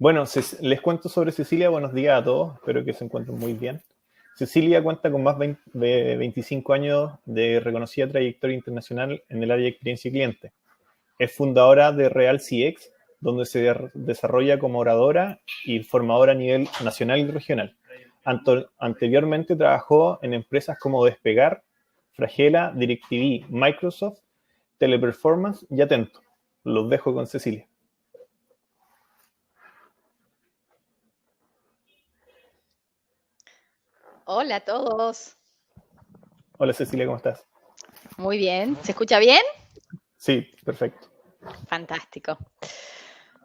Bueno, les cuento sobre Cecilia. Buenos días a todos. Espero que se encuentren muy bien. Cecilia cuenta con más de 25 años de reconocida trayectoria internacional en el área de experiencia cliente. Es fundadora de Real CX, donde se desarrolla como oradora y formadora a nivel nacional y regional. Anteriormente trabajó en empresas como Despegar, Fragela, DirecTV, Microsoft, Teleperformance y Atento. Los dejo con Cecilia. Hola a todos. Hola Cecilia, ¿cómo estás? Muy bien. ¿Se escucha bien? Sí, perfecto. Fantástico.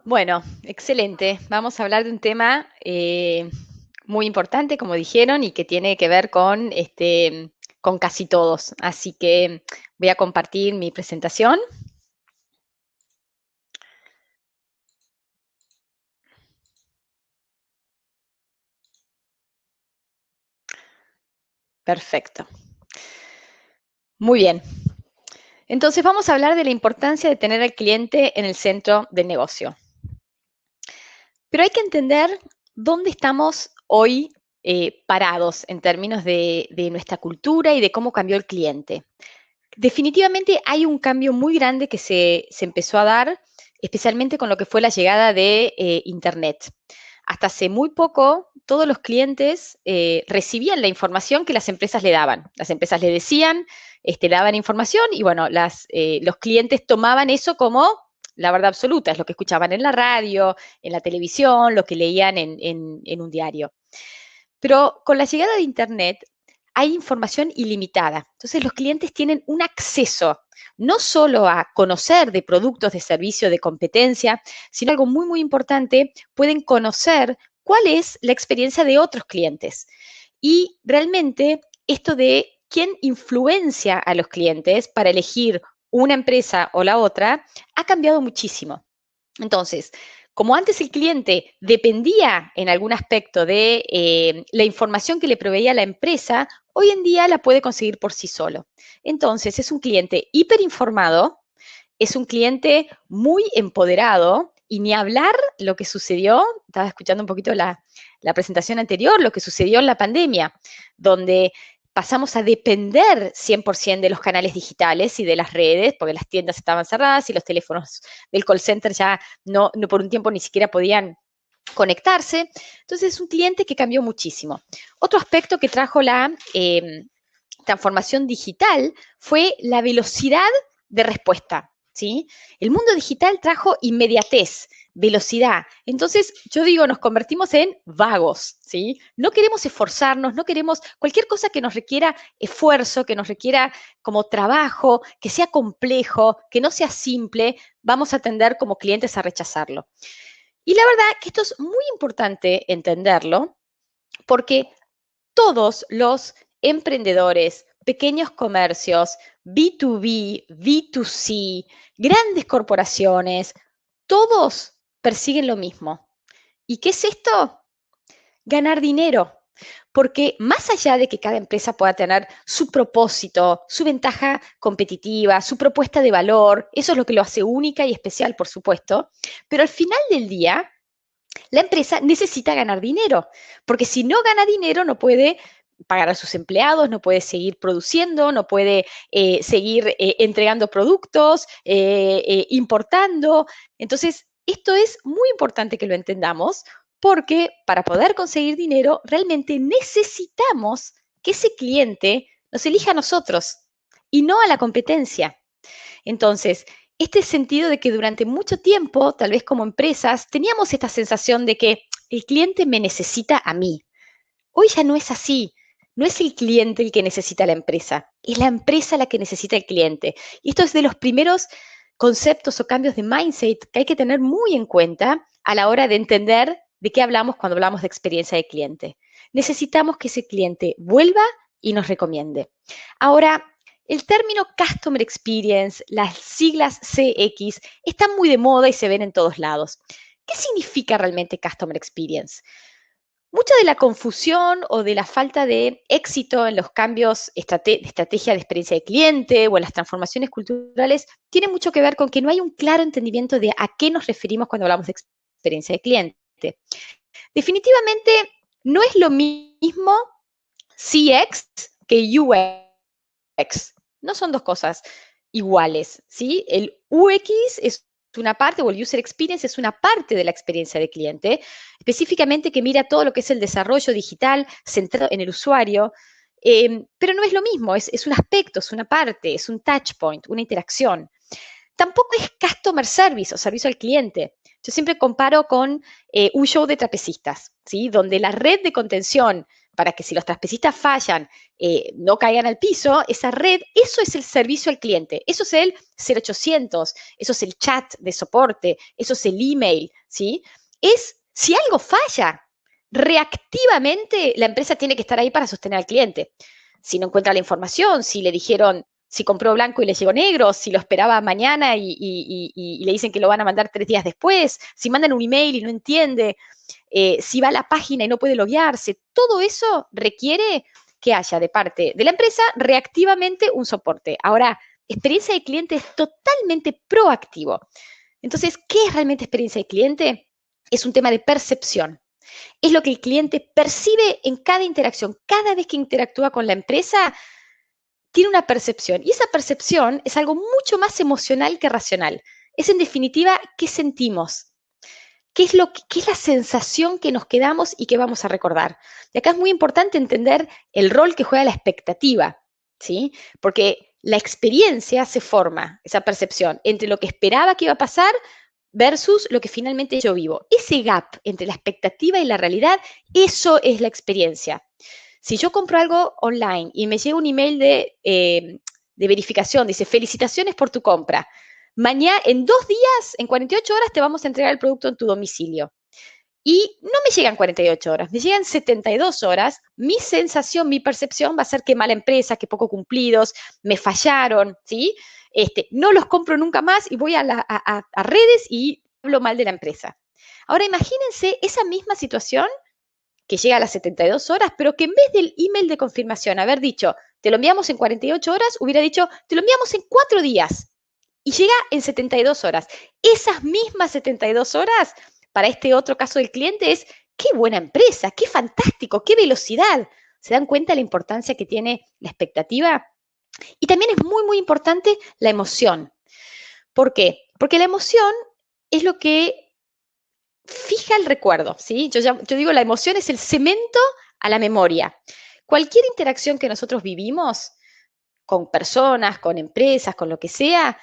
Bueno, excelente. Vamos a hablar de un tema muy importante, como dijeron, y que tiene que ver con casi todos. Así que voy a compartir mi presentación. Perfecto. Muy bien. Entonces vamos a hablar de la importancia de tener al cliente en el centro del negocio. Pero hay que entender dónde estamos hoy parados en términos de nuestra cultura y de cómo cambió el cliente. Definitivamente hay un cambio muy grande que se empezó a dar, especialmente con lo que fue la llegada de Internet. Hasta hace muy poco, todos los clientes recibían la información que las empresas le daban. Las empresas le decían, le daban información y bueno, los clientes tomaban eso como la verdad absoluta, es lo que escuchaban en la radio, en la televisión, lo que leían en un diario. Pero con la llegada de Internet hay información ilimitada. Entonces los clientes tienen un acceso no solo a conocer de productos, de servicios, de competencia, sino algo muy, muy importante, pueden conocer cuál es la experiencia de otros clientes. Y realmente esto de quién influencia a los clientes para elegir una empresa o la otra ha cambiado muchísimo. Entonces, como antes el cliente dependía en algún aspecto de la información que le proveía la empresa, hoy en día la puede conseguir por sí solo. Entonces, es un cliente hiperinformado, es un cliente muy empoderado y ni hablar lo que sucedió, estaba escuchando un poquito la presentación anterior, lo que sucedió en la pandemia, donde pasamos a depender 100% de los canales digitales y de las redes, porque las tiendas estaban cerradas y los teléfonos del call center ya no por un tiempo ni siquiera podían conectarse. Entonces es un cliente que cambió muchísimo. Otro aspecto que trajo la transformación digital fue la velocidad de respuesta. ¿Sí? El mundo digital trajo inmediatez, velocidad. Entonces, yo digo, nos convertimos en vagos, ¿sí? No queremos esforzarnos, no queremos cualquier cosa que nos requiera esfuerzo, que nos requiera como trabajo, que sea complejo, que no sea simple, vamos a tender como clientes a rechazarlo. Y la verdad que esto es muy importante entenderlo porque todos los emprendedores, pequeños comercios, B2B, B2C, grandes corporaciones, todos persiguen lo mismo. ¿Y qué es esto? Ganar dinero. Porque más allá de que cada empresa pueda tener su propósito, su ventaja competitiva, su propuesta de valor, eso es lo que lo hace única y especial, por supuesto, pero al final del día, la empresa necesita ganar dinero, porque si no gana dinero no puede pagar a sus empleados, no puede seguir produciendo, no puede seguir entregando productos, importando. Entonces, esto es muy importante que lo entendamos, porque para poder conseguir dinero realmente necesitamos que ese cliente nos elija a nosotros y no a la competencia. Entonces, este sentido de que durante mucho tiempo, tal vez como empresas, teníamos esta sensación de que el cliente me necesita a mí. Hoy ya no es así. No es el cliente el que necesita a la empresa, es la empresa la que necesita al cliente. Y esto es de los primeros conceptos o cambios de mindset que hay que tener muy en cuenta a la hora de entender de qué hablamos cuando hablamos de experiencia de cliente. Necesitamos que ese cliente vuelva y nos recomiende. Ahora, el término Customer Experience, las siglas CX, están muy de moda y se ven en todos lados. ¿Qué significa realmente Customer Experience? Mucha de la confusión o de la falta de éxito en los cambios de estrategia de experiencia de cliente o en las transformaciones culturales tiene mucho que ver con que no hay un claro entendimiento de a qué nos referimos cuando hablamos de experiencia de cliente. Definitivamente no es lo mismo CX que UX. No son dos cosas iguales, ¿sí? El UX es una parte, o el User Experience es una parte de la experiencia del cliente, específicamente que mira todo lo que es el desarrollo digital centrado en el usuario, pero no es lo mismo, es un aspecto, es una parte, es un touch point, una interacción. Tampoco es customer service o servicio al cliente. Yo siempre comparo con un show de trapecistas, ¿sí? Donde la red de contención para que si los trapecistas fallan no caigan al piso, esa red, eso es el servicio al cliente, eso es el 0800, eso es el chat de soporte, eso es el email, ¿sí? Es si algo falla, reactivamente la empresa tiene que estar ahí para sostener al cliente. Si no encuentra la información, si le dijeron, si compró blanco y le llegó negro, si lo esperaba mañana y le dicen que lo van a mandar 3 días después, si mandan un email y no entiende, si va a la página y no puede loguearse, todo eso requiere que haya de parte de la empresa reactivamente un soporte. Ahora, experiencia de cliente es totalmente proactivo. Entonces, ¿qué es realmente experiencia de cliente? Es un tema de percepción. Es lo que el cliente percibe en cada interacción. Cada vez que interactúa con la empresa, tiene una percepción. Y esa percepción es algo mucho más emocional que racional. Es, en definitiva, qué sentimos. ¿Qué es la sensación que nos quedamos y que vamos a recordar? Y acá es muy importante entender el rol que juega la expectativa, ¿sí? Porque la experiencia se forma, esa percepción, entre lo que esperaba que iba a pasar versus lo que finalmente yo vivo. Ese gap entre la expectativa y la realidad, eso es la experiencia. Si yo compro algo online y me llega un email de verificación, dice, felicitaciones por tu compra. Mañana, en 2 días, en 48 horas, te vamos a entregar el producto en tu domicilio. Y no me llegan 48 horas, me llegan 72 horas. Mi sensación, mi percepción va a ser que mala empresa, que poco cumplidos, me fallaron, ¿sí? No los compro nunca más y voy a redes y hablo mal de la empresa. Ahora, imagínense esa misma situación que llega a las 72 horas, pero que en vez del email de confirmación haber dicho, te lo enviamos en 48 horas, hubiera dicho, te lo enviamos en 4 días. Y llega en 72 horas. Esas mismas 72 horas, para este otro caso del cliente, es qué buena empresa, qué fantástico, qué velocidad. ¿Se dan cuenta de la importancia que tiene la expectativa? Y también es muy, muy importante la emoción. ¿Por qué? Porque la emoción es lo que fija el recuerdo, ¿sí? Yo digo, la emoción es el cemento a la memoria. Cualquier interacción que nosotros vivimos con personas, con empresas, con lo que sea,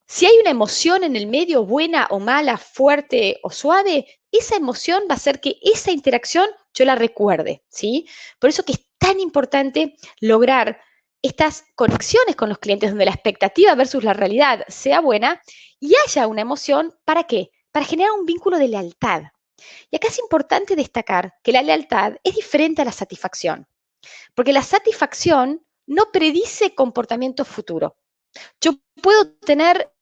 si hay una emoción en el medio, buena o mala, fuerte o suave, esa emoción va a hacer que esa interacción yo la recuerde, ¿sí? Por eso que es tan importante lograr estas conexiones con los clientes donde la expectativa versus la realidad sea buena y haya una emoción, ¿para qué? Para generar un vínculo de lealtad. Y acá es importante destacar que la lealtad es diferente a la satisfacción, porque la satisfacción no predice comportamiento futuro. Yo puedo estar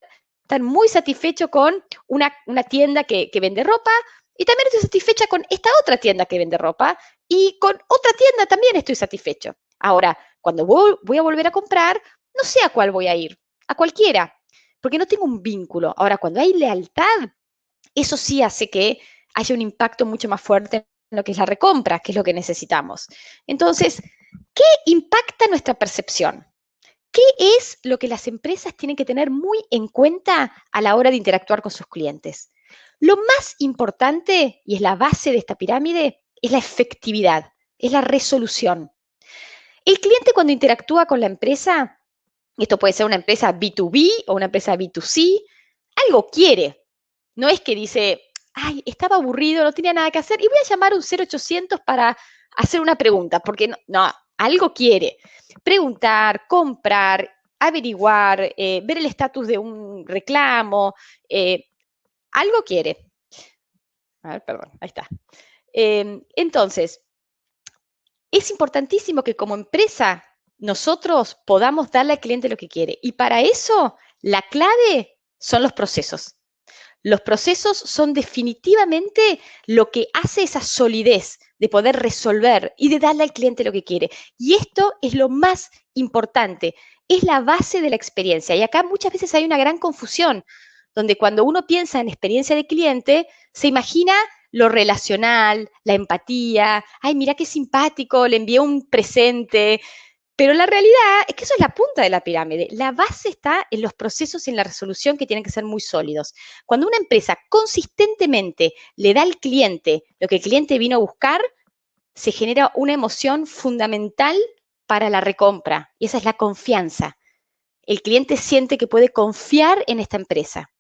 muy satisfecho con una tienda que vende ropa y también estoy satisfecha con esta otra tienda que vende ropa y con otra tienda también estoy satisfecho. Ahora, cuando voy a volver a comprar, no sé a cuál voy a ir, a cualquiera, porque no tengo un vínculo. Ahora, cuando hay lealtad, eso sí hace que haya un impacto mucho más fuerte en lo que es la recompra, que es lo que necesitamos. Entonces, ¿qué impacta nuestra percepción? ¿Qué es lo que las empresas tienen que tener muy en cuenta a la hora de interactuar con sus clientes? Lo más importante, y es la base de esta pirámide, es la efectividad, es la resolución. El cliente cuando interactúa con la empresa, esto puede ser una empresa B2B o una empresa B2C, algo quiere. No es que dice, ay, estaba aburrido, no tenía nada que hacer y voy a llamar a un 0800 para hacer una pregunta, porque no, algo quiere. Preguntar, comprar, averiguar, ver el estatus de un reclamo, algo quiere. A ver, perdón, ahí está. Entonces, es importantísimo que como empresa nosotros podamos darle al cliente lo que quiere. Y para eso, la clave son los procesos. Los procesos son definitivamente lo que hace esa solidez de poder resolver y de darle al cliente lo que quiere. Y esto es lo más importante, es la base de la experiencia. Y acá muchas veces hay una gran confusión, donde cuando uno piensa en experiencia de cliente, se imagina lo relacional, la empatía. Ay, mira qué simpático, le envié un presente. Pero la realidad es que eso es la punta de la pirámide. La base está en los procesos y en la resolución que tienen que ser muy sólidos. Cuando una empresa consistentemente le da al cliente lo que el cliente vino a buscar, se genera una emoción fundamental para la recompra, y esa es la confianza. El cliente siente que puede confiar en esta empresa.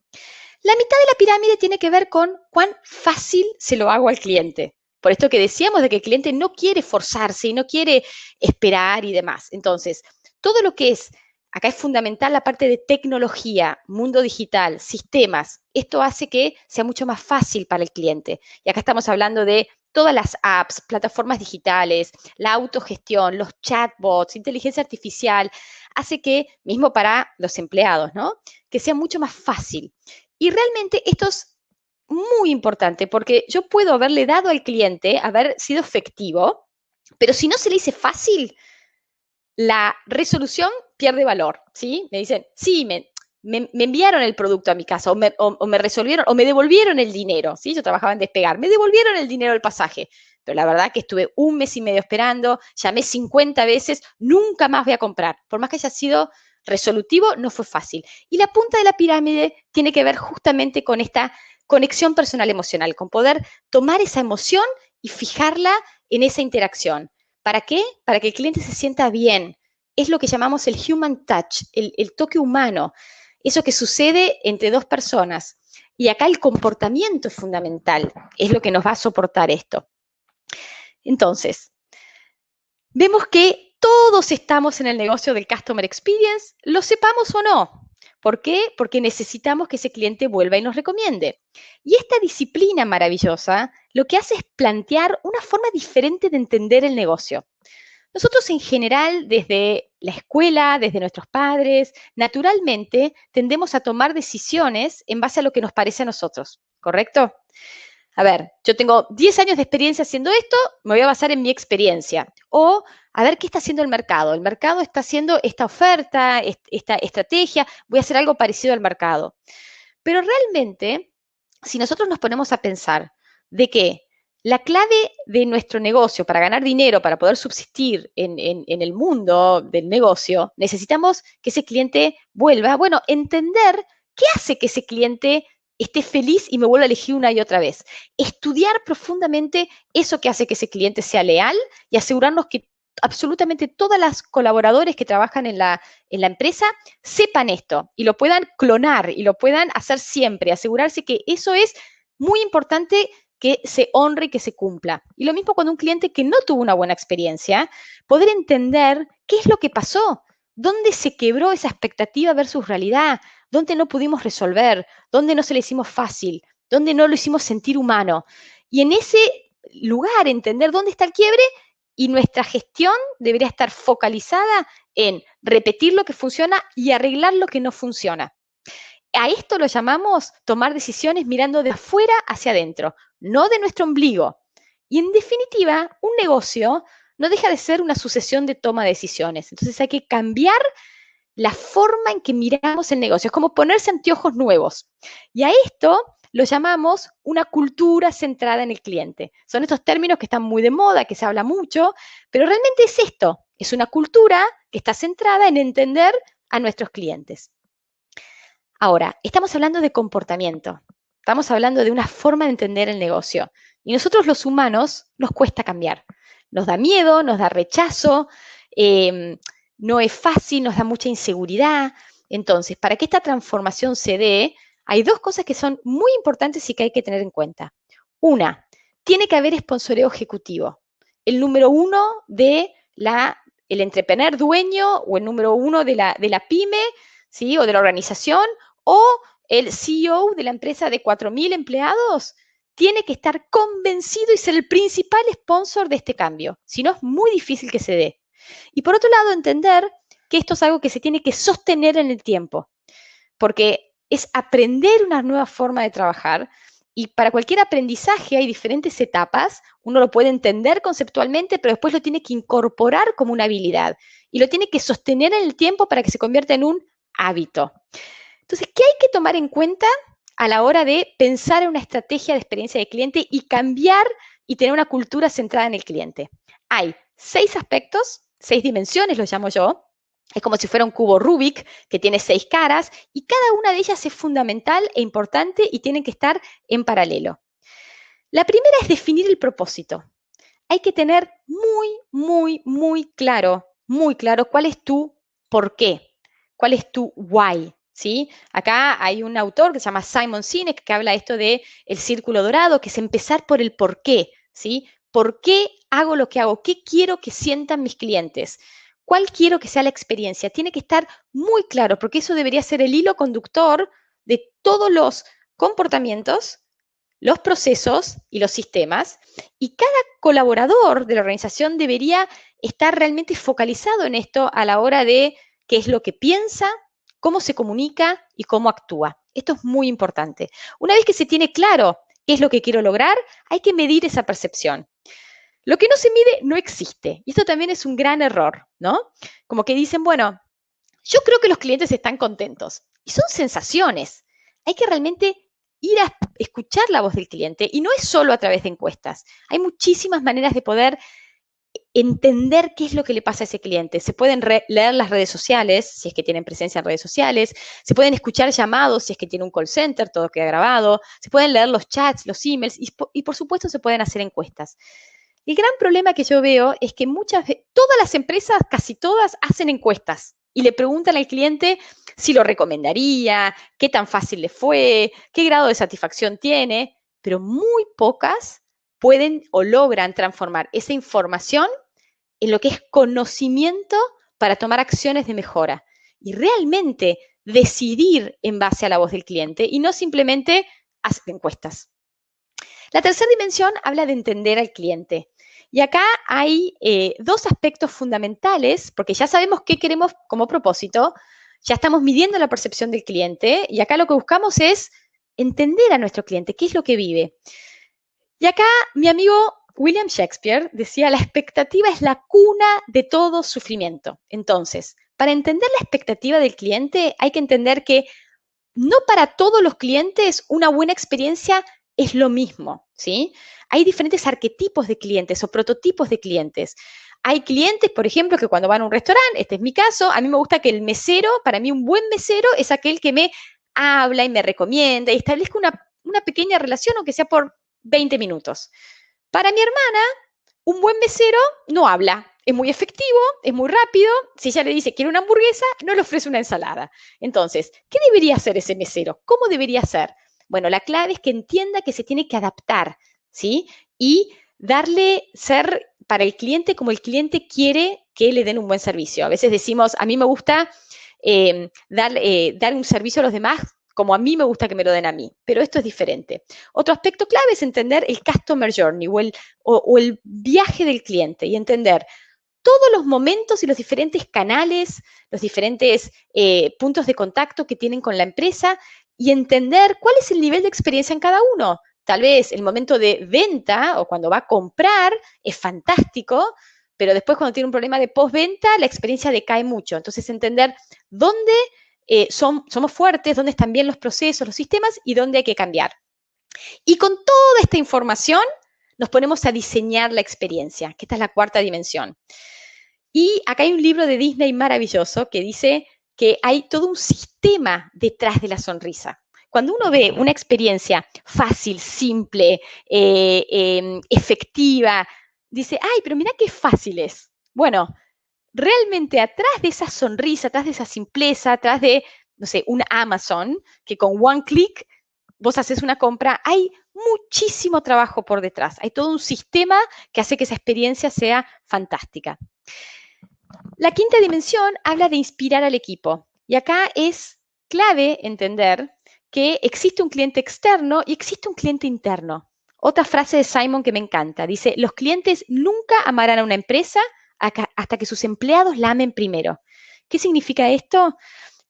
La mitad de la pirámide tiene que ver con cuán fácil se lo hago al cliente. Por esto que decíamos de que el cliente no quiere forzarse y no quiere esperar y demás. Entonces, todo lo que es, acá es fundamental la parte de tecnología, mundo digital, sistemas. Esto hace que sea mucho más fácil para el cliente. Y acá estamos hablando de todas las apps, plataformas digitales, la autogestión, los chatbots, inteligencia artificial, hace que, mismo para los empleados, ¿no? Que sea mucho más fácil. Y realmente esto es muy importante porque yo puedo haberle dado al cliente, haber sido efectivo, pero si no se le hice fácil, la resolución pierde valor, ¿sí? Me dicen, sí, me enviaron el producto a mi casa o me resolvieron o me devolvieron el dinero, ¿sí? Yo trabajaba en Despegar, me devolvieron el dinero del pasaje, pero la verdad que estuve 1 mes y medio esperando, llamé 50 veces, nunca más voy a comprar, por más que haya sido resolutivo, no fue fácil. Y la punta de la pirámide tiene que ver justamente con esta conexión personal emocional, con poder tomar esa emoción y fijarla en esa interacción. ¿Para qué? Para que el cliente se sienta bien. Es lo que llamamos el human touch, el toque humano, eso que sucede entre dos personas. Y acá el comportamiento es fundamental, es lo que nos va a soportar esto. Entonces, vemos que todos estamos en el negocio del Customer Experience, lo sepamos o no. ¿Por qué? Porque necesitamos que ese cliente vuelva y nos recomiende. Y esta disciplina maravillosa lo que hace es plantear una forma diferente de entender el negocio. Nosotros en general, desde la escuela, desde nuestros padres, naturalmente tendemos a tomar decisiones en base a lo que nos parece a nosotros, ¿correcto? A ver, yo tengo 10 años de experiencia haciendo esto, me voy a basar en mi experiencia. O a ver qué está haciendo el mercado. El mercado está haciendo esta oferta, esta estrategia, voy a hacer algo parecido al mercado. Pero realmente, si nosotros nos ponemos a pensar de que la clave de nuestro negocio para ganar dinero, para poder subsistir en el mundo del negocio, necesitamos que ese cliente vuelva, bueno, entender qué hace que ese cliente esté feliz y me vuelva a elegir una y otra vez. Estudiar profundamente eso que hace que ese cliente sea leal y asegurarnos que absolutamente todas las colaboradores que trabajan en la empresa sepan esto y lo puedan clonar y lo puedan hacer siempre, asegurarse que eso es muy importante que se honre y que se cumpla. Y lo mismo con un cliente que no tuvo una buena experiencia, poder entender qué es lo que pasó, dónde se quebró esa expectativa versus realidad, dónde no pudimos resolver, dónde no se le hicimos fácil, dónde no lo hicimos sentir humano. Y en ese lugar entender dónde está el quiebre y nuestra gestión debería estar focalizada en repetir lo que funciona y arreglar lo que no funciona. A esto lo llamamos tomar decisiones mirando de afuera hacia adentro, no de nuestro ombligo. Y en definitiva, un negocio no deja de ser una sucesión de toma de decisiones. Entonces hay que cambiar la forma en que miramos el negocio. Es como ponerse anteojos nuevos. Y a esto lo llamamos una cultura centrada en el cliente. Son estos términos que están muy de moda, que se habla mucho, pero realmente es esto. Es una cultura que está centrada en entender a nuestros clientes. Ahora, estamos hablando de comportamiento, estamos hablando de una forma de entender el negocio. Y nosotros los humanos nos cuesta cambiar. Nos da miedo, nos da rechazo, no es fácil, nos da mucha inseguridad. Entonces, para que esta transformación se dé, hay dos cosas que son muy importantes y que hay que tener en cuenta. Una, tiene que haber sponsoreo ejecutivo. El número uno de el entrepreneur dueño o el número uno de la pyme, ¿sí? O de la organización, o el CEO de la empresa de 4.000 empleados, tiene que estar convencido y ser el principal sponsor de este cambio. Si no, es muy difícil que se dé. Y por otro lado, entender que esto es algo que se tiene que sostener en el tiempo, porque es aprender una nueva forma de trabajar y para cualquier aprendizaje hay diferentes etapas. Uno lo puede entender conceptualmente, pero después lo tiene que incorporar como una habilidad y lo tiene que sostener en el tiempo para que se convierta en un hábito. Entonces, ¿qué hay que tomar en cuenta a la hora de pensar en una estrategia de experiencia de cliente y cambiar y tener una cultura centrada en el cliente. Hay 6 aspectos, 6 dimensiones, los llamo yo. Es como si fuera un cubo Rubik que tiene 6 caras y cada una de ellas es fundamental e importante y tienen que estar en paralelo. La primera es definir el propósito. Hay que tener muy claro cuál es tu por qué, cuál es tu why, ¿sí? Acá hay un autor que se llama Simon Sinek que habla esto de el círculo dorado, que es empezar por el por qué, ¿sí? ¿Por qué hago lo que hago? ¿Qué quiero que sientan mis clientes? ¿Cuál quiero que sea la experiencia? Tiene que estar muy claro, porque eso debería ser el hilo conductor de todos los comportamientos, los procesos y los sistemas, y cada colaborador de la organización debería estar realmente focalizado en esto a la hora de qué es lo que piensa, cómo se comunica y cómo actúa. Esto es muy importante. Una vez que se tiene claro qué es lo que quiero lograr, hay que medir esa percepción. Lo que no se mide no existe. Y esto también es un gran error, ¿no? Como que dicen, bueno, yo creo que los clientes están contentos. Y son sensaciones. Hay que realmente ir a escuchar la voz del cliente y no es solo a través de encuestas. Hay muchísimas maneras de poder entender qué es lo que le pasa a ese cliente. Se pueden leer las redes sociales, si es que tienen presencia en redes sociales, se pueden escuchar llamados, si es que tiene un call center, todo queda grabado, se pueden leer los chats, los emails y por supuesto se pueden hacer encuestas. El gran problema que yo veo es que todas las empresas, casi todas, hacen encuestas y le preguntan al cliente si lo recomendaría, qué tan fácil le fue, qué grado de satisfacción tiene, pero muy pocas pueden o logran transformar esa información en lo que es conocimiento para tomar acciones de mejora y realmente decidir en base a la voz del cliente y no simplemente hacer encuestas. La tercera dimensión habla de entender al cliente. Y acá hay 2 aspectos fundamentales, porque ya sabemos qué queremos como propósito, ya estamos midiendo la percepción del cliente y acá lo que buscamos es entender a nuestro cliente, qué es lo que vive. Y acá mi amigo William Shakespeare decía, la expectativa es la cuna de todo sufrimiento. Entonces, para entender la expectativa del cliente hay que entender que no para todos los clientes una buena experiencia es lo mismo, ¿sí? Hay diferentes arquetipos de clientes o prototipos de clientes. Hay clientes, por ejemplo, que cuando van a un restaurante, este es mi caso, a mí me gusta que el mesero, para mí un buen mesero es aquel que me habla y me recomienda y establezca una pequeña relación, aunque sea por 20 minutos. Para mi hermana, un buen mesero no habla, es muy efectivo, es muy rápido. Si ella le dice quiere una hamburguesa, no le ofrece una ensalada. Entonces, ¿qué debería hacer ese mesero? ¿Cómo debería ser? Bueno, la clave es que entienda que se tiene que adaptar, ¿sí? Y ser para el cliente como el cliente quiere que le den un buen servicio. A veces decimos, a mí me gusta dar un servicio a los demás como a mí me gusta que me lo den a mí, pero esto es diferente. Otro aspecto clave es entender el customer journey o el viaje del cliente y entender todos los momentos y los diferentes canales, los diferentes puntos de contacto que tienen con la empresa y entender cuál es el nivel de experiencia en cada uno. Tal vez el momento de venta o cuando va a comprar es fantástico, pero después cuando tiene un problema de postventa, la experiencia decae mucho. Entonces, entender dónde somos fuertes, dónde están bien los procesos, los sistemas y dónde hay que cambiar. Y con toda esta información nos ponemos a diseñar la experiencia, que esta es la cuarta dimensión. Y acá hay un libro de Disney maravilloso que dice que hay todo un sistema detrás de la sonrisa. Cuando uno ve una experiencia fácil, simple, efectiva, dice, ay, pero mira qué fácil es. Bueno, realmente atrás de esa sonrisa, atrás de esa simpleza, atrás de, no sé, un Amazon, que con one click vos haces una compra, hay muchísimo trabajo por detrás. Hay todo un sistema que hace que esa experiencia sea fantástica. La quinta dimensión habla de inspirar al equipo. Y acá es clave entender que existe un cliente externo y existe un cliente interno. Otra frase de Simon que me encanta. Dice, los clientes nunca amarán a una empresa hasta que sus empleados la amen primero. ¿Qué significa esto?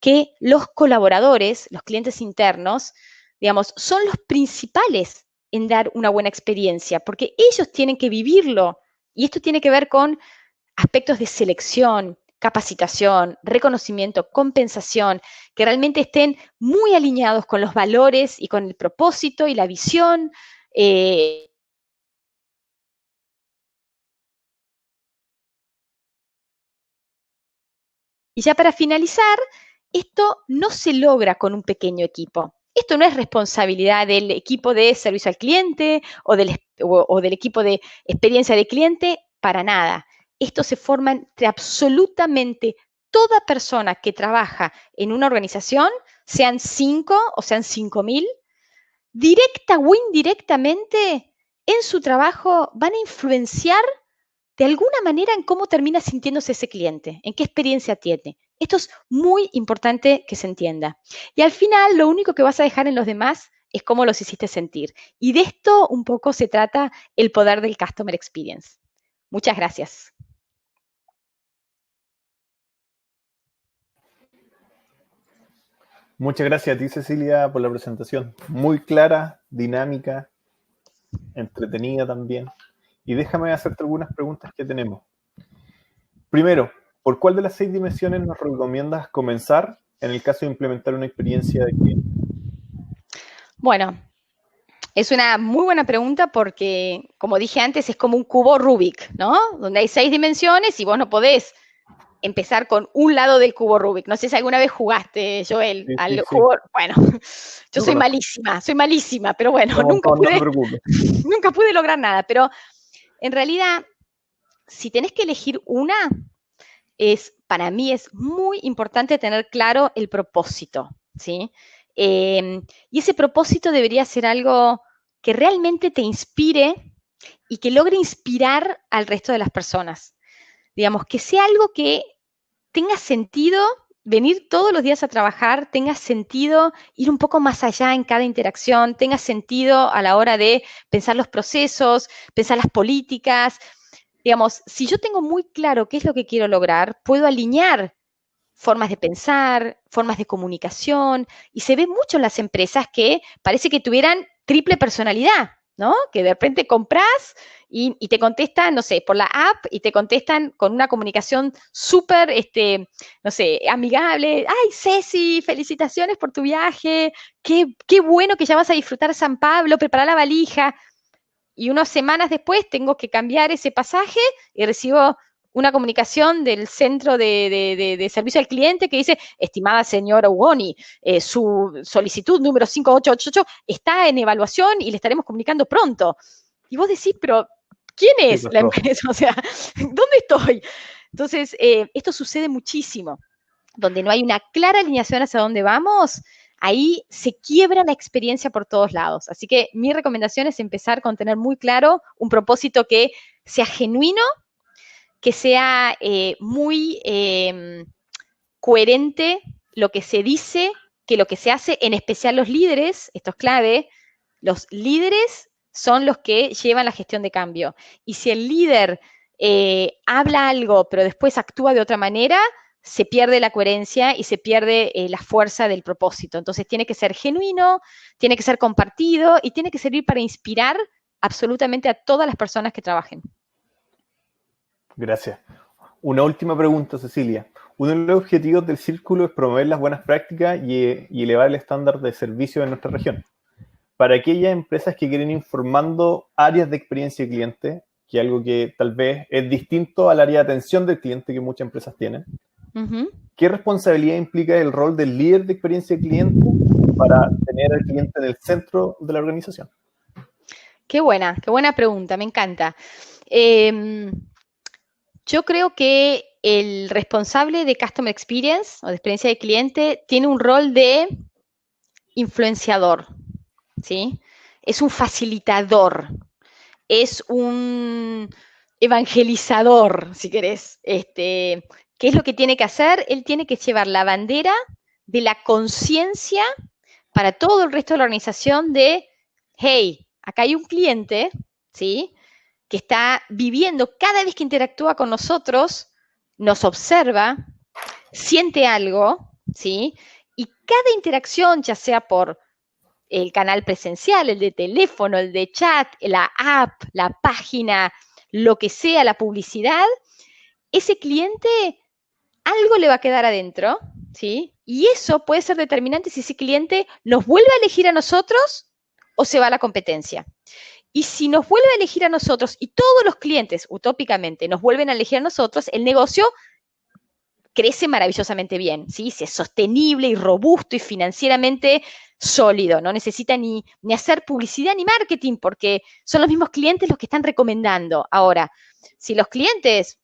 Que los colaboradores, los clientes internos, digamos, son los principales en dar una buena experiencia, porque ellos tienen que vivirlo. Y esto tiene que ver con aspectos de selección, capacitación, reconocimiento, compensación, que realmente estén muy alineados con los valores y con el propósito y la visión. Y ya para finalizar, esto no se logra con un pequeño equipo. Esto no es responsabilidad del equipo de servicio al cliente o del equipo de experiencia de cliente, para nada. Esto se forma entre absolutamente toda persona que trabaja en una organización, sean 5 o sean 5.000, directa o indirectamente, en su trabajo van a influenciar de alguna manera en cómo termina sintiéndose ese cliente, en qué experiencia tiene. Esto es muy importante que se entienda. Y al final, lo único que vas a dejar en los demás es cómo los hiciste sentir. Y de esto un poco se trata el poder del Customer Experience. Muchas gracias. Muchas gracias a ti, Cecilia, por la presentación. Muy clara, dinámica, entretenida también. Y déjame hacerte algunas preguntas que tenemos. Primero, ¿por cuál de las 6 dimensiones nos recomiendas comenzar en el caso de implementar una experiencia de cliente? Bueno, es una muy buena pregunta porque, como dije antes, es como un cubo Rubik, ¿no? Donde hay 6 dimensiones y vos no podés empezar con un lado del cubo Rubik. No sé si alguna vez jugaste, Joel, Sí, al sí, cubo. sí. Bueno, yo soy malísima, pero bueno, No, nunca no te preocupes. nunca pude lograr nada. Pero en realidad, si tenés que elegir una, para mí es muy importante tener claro el propósito, ¿sí? Y ese propósito debería ser algo que realmente te inspire y que logre inspirar al resto de las personas. Digamos, que sea algo que tenga sentido venir todos los días a trabajar, tenga sentido ir un poco más allá en cada interacción, tenga sentido a la hora de pensar los procesos, pensar las políticas. Digamos, si yo tengo muy claro qué es lo que quiero lograr, puedo alinear formas de pensar, formas de comunicación, y se ve mucho en las empresas que parece que tuvieran triple personalidad, ¿no? Que de repente compras y te contestan, no sé, por la app y te contestan con una comunicación súper, no sé, amigable. Ay, Ceci, felicitaciones por tu viaje, qué bueno que ya vas a disfrutar San Pablo, prepara la valija. Y unas semanas después tengo que cambiar ese pasaje y recibo una comunicación del centro de servicio al cliente que dice: estimada señora Ugoni, su solicitud número 5888 está en evaluación y le estaremos comunicando pronto. Y vos decís, pero ¿quién es la empresa? O sea, ¿dónde estoy? Entonces, esto sucede muchísimo. Donde no hay una clara alineación hacia dónde vamos, ahí se quiebra la experiencia por todos lados. Así que mi recomendación es empezar con tener muy claro un propósito que sea genuino, que sea muy coherente lo que se dice, que lo que se hace, en especial los líderes, esto es clave, los líderes son los que llevan la gestión de cambio. Y si el líder habla algo, pero después actúa de otra manera, se pierde la coherencia y se pierde la fuerza del propósito. Entonces tiene que ser genuino, tiene que ser compartido y tiene que servir para inspirar absolutamente a todas las personas que trabajen. Gracias. Una última pregunta, Cecilia. Uno de los objetivos del círculo es promover las buenas prácticas y elevar el estándar de servicio en nuestra región. Para aquellas empresas que quieren ir formando áreas de experiencia de cliente, que es algo que tal vez es distinto al área de atención del cliente que muchas empresas tienen, ¿qué responsabilidad implica el rol del líder de experiencia de cliente para tener al cliente en el centro de la organización? Qué buena pregunta, me encanta. Yo creo que el responsable de Customer Experience o de experiencia de cliente tiene un rol de influenciador, ¿sí? Es un facilitador, es un evangelizador, si querés. ¿Qué es lo que tiene que hacer? Él tiene que llevar la bandera de la conciencia para todo el resto de la organización de: hey, acá hay un cliente, ¿sí?, que está viviendo cada vez que interactúa con nosotros, nos observa, siente algo, ¿sí? Y cada interacción, ya sea por el canal presencial, el de teléfono, el de chat, la app, la página, lo que sea, la publicidad, ese cliente algo le va a quedar adentro, ¿sí? Y eso puede ser determinante si ese cliente nos vuelve a elegir a nosotros o se va a la competencia. Y si nos vuelve a elegir a nosotros y todos los clientes, utópicamente, nos vuelven a elegir a nosotros, el negocio crece maravillosamente bien, ¿sí? Si es sostenible y robusto y financieramente sólido, no necesita ni hacer publicidad ni marketing porque son los mismos clientes los que están recomendando. Ahora, si los clientes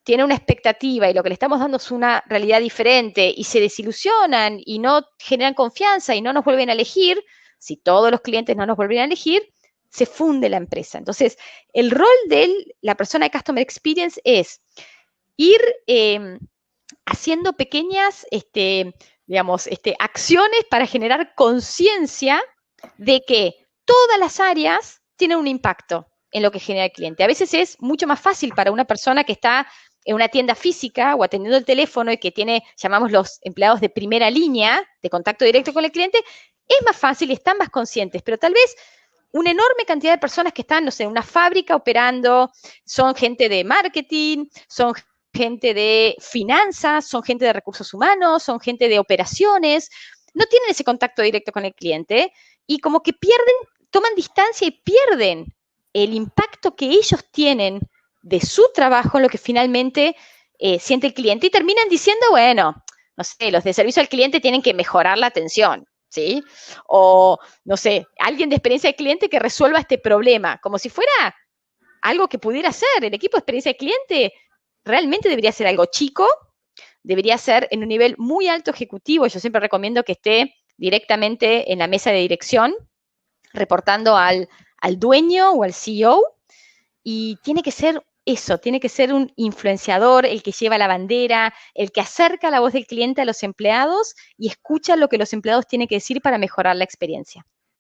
tienen una expectativa y lo que le estamos dando es una realidad diferente y se desilusionan y no generan confianza y no nos vuelven a elegir, si todos los clientes no nos vuelven a elegir, se funde la empresa. Entonces, el rol de la persona de Customer Experience es ir haciendo pequeñas, acciones para generar conciencia de que todas las áreas tienen un impacto en lo que genera el cliente. A veces es mucho más fácil para una persona que está en una tienda física o atendiendo el teléfono y que tiene, llamamos los empleados de primera línea de contacto directo con el cliente, es más fácil y están más conscientes, pero tal vez una enorme cantidad de personas que están, no sé, en una fábrica operando, son gente de marketing, son gente de finanzas, son gente de recursos humanos, son gente de operaciones, no tienen ese contacto directo con el cliente y como que pierden, toman distancia y pierden el impacto que ellos tienen de su trabajo en lo que finalmente siente el cliente y terminan diciendo, bueno, no sé, los de servicio al cliente tienen que mejorar la atención, ¿sí? O, no sé, alguien de experiencia de cliente que resuelva este problema, como si fuera algo que pudiera ser. El equipo de experiencia de cliente realmente debería ser algo chico, debería ser en un nivel muy alto ejecutivo. Yo siempre recomiendo que esté directamente en la mesa de dirección, reportando al dueño o al CEO, y tiene que ser eso, tiene que ser un influenciador, el que lleva la bandera, el que acerca la voz del cliente a los empleados y escucha lo que los empleados tienen que decir para mejorar la experiencia.